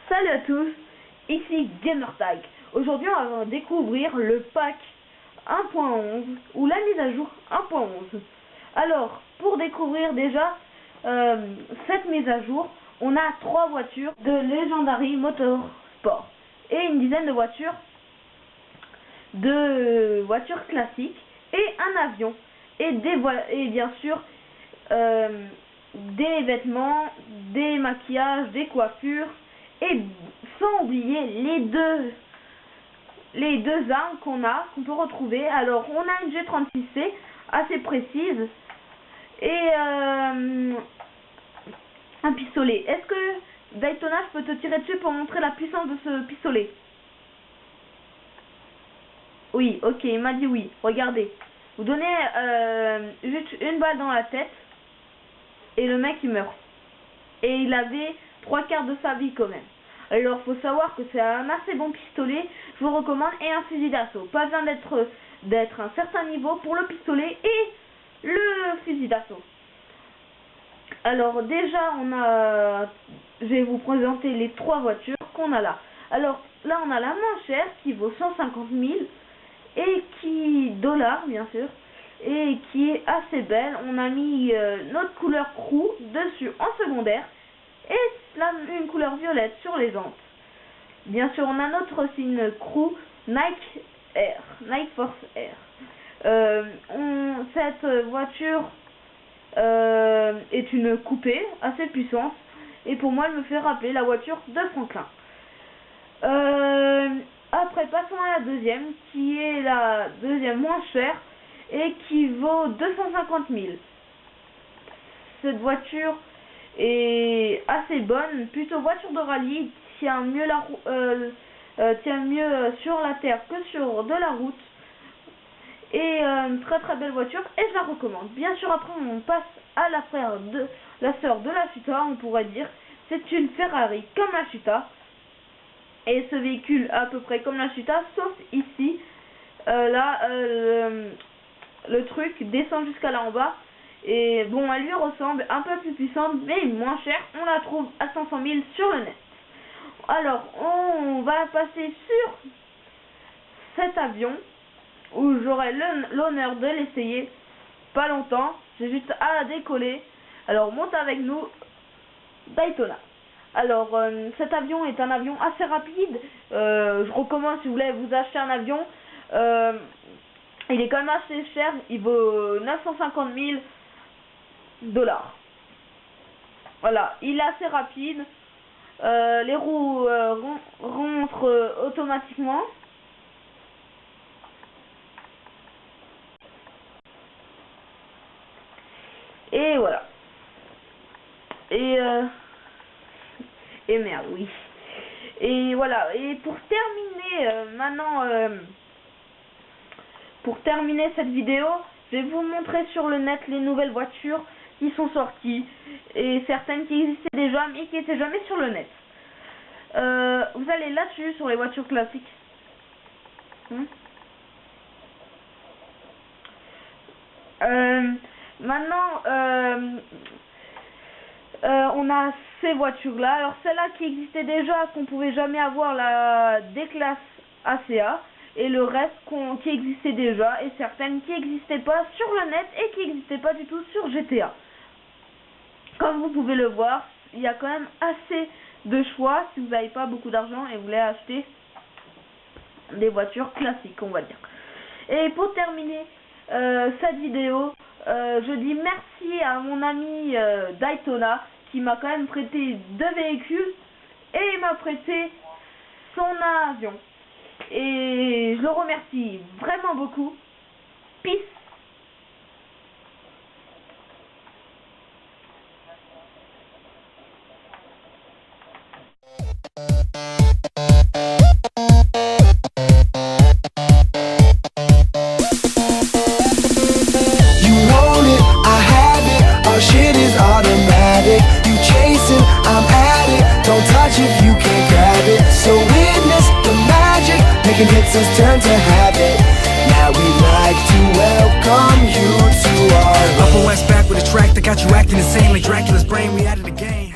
Salut à tous, ici GamerTag. Aujourd'hui on va découvrir le pack 1.11 ou la mise à jour 1.11. Alors pour découvrir déjà cette mise à jour, on a 3 voitures de Legendary Motorsport et une dizaine de voitures classiques et un avion et bien sûr des vêtements, des maquillages, des coiffures. Et sans oublier les deux armes qu'on peut retrouver. Alors on a une G36C assez précise et un pistolet. Est-ce que Daytona, je peux te tirer dessus pour montrer la puissance de ce pistolet? Oui, ok, il m'a dit oui. Regardez, vous donnez juste une balle dans la tête et le mec il meurt. Et il avait 3/4 de sa vie quand même. Alors faut savoir que c'est un assez bon pistolet, je vous recommande, et un fusil d'assaut. Pas besoin d'être un certain niveau pour le pistolet et le fusil d'assaut. Alors déjà je vais vous présenter les 3 voitures qu'on a là. Alors là on a la moins chère qui vaut 150 000 et dollars bien sûr, et qui est assez belle. On a mis notre couleur crew dessus en secondaire et une couleur violette sur les jantes. Bien sûr on a notre signe crew Nike Force Air. Cette voiture est une coupée assez puissante et pour moi elle me fait rappeler la voiture de Franklin. Après passons à la deuxième, qui est la deuxième moins chère et qui vaut 250 000. Cette voiture est assez bonne, plutôt voiture de rallye, tient mieux sur la terre que sur de la route, et une très très belle voiture et je la recommande. Bien sûr après on passe à la sœur de la Chuta, on pourrait dire. C'est une Ferrari comme la Chuta et ce véhicule à peu près comme la Chuta, sauf ici le truc descend jusqu'à là en bas. Et bon, elle lui ressemble, un peu plus puissante mais moins chère. On la trouve à 500 000 sur le net. Alors on va passer sur cet avion où j'aurai l'honneur de l'essayer pas longtemps. J'ai juste à décoller. Alors monte avec nous Daytona. Alors cet avion est un avion assez rapide. Je recommande, si vous voulez vous acheter un avion, il est quand même assez cher. Il vaut 950 000 dollars. Voilà, il est assez rapide. Les roues rentrent automatiquement. Et voilà. Et merde, oui. Et voilà. Et pour terminer pour terminer cette vidéo, je vais vous montrer sur le net les nouvelles voitures qui sont sorties et certaines qui existaient déjà mais qui n'étaient jamais sur le net. Vous allez là-dessus sur les voitures classiques. Maintenant on a ces voitures-là. Alors celle-là qui existait déjà, qu'on pouvait jamais avoir, la D-Class ACA, et le reste qui existait déjà, et certaines qui n'existaient pas sur le net et qui n'existaient pas du tout sur GTA. Comme vous pouvez le voir, il y a quand même assez de choix si vous n'avez pas beaucoup d'argent et vous voulez acheter des voitures classiques, on va dire. Et pour terminer cette vidéo, je dis merci à mon ami Daytona qui m'a quand même prêté 2 véhicules et il m'a prêté son avion. Et je le remercie vraiment beaucoup. Peace. Shit is automatic. You chasing, I'm at it. Don't touch if you can't grab it. So witness the magic, making hits has turned to habit. Now we'd like to welcome you to our Upper West back with a track that got you acting insane like Dracula's brain. We added a game.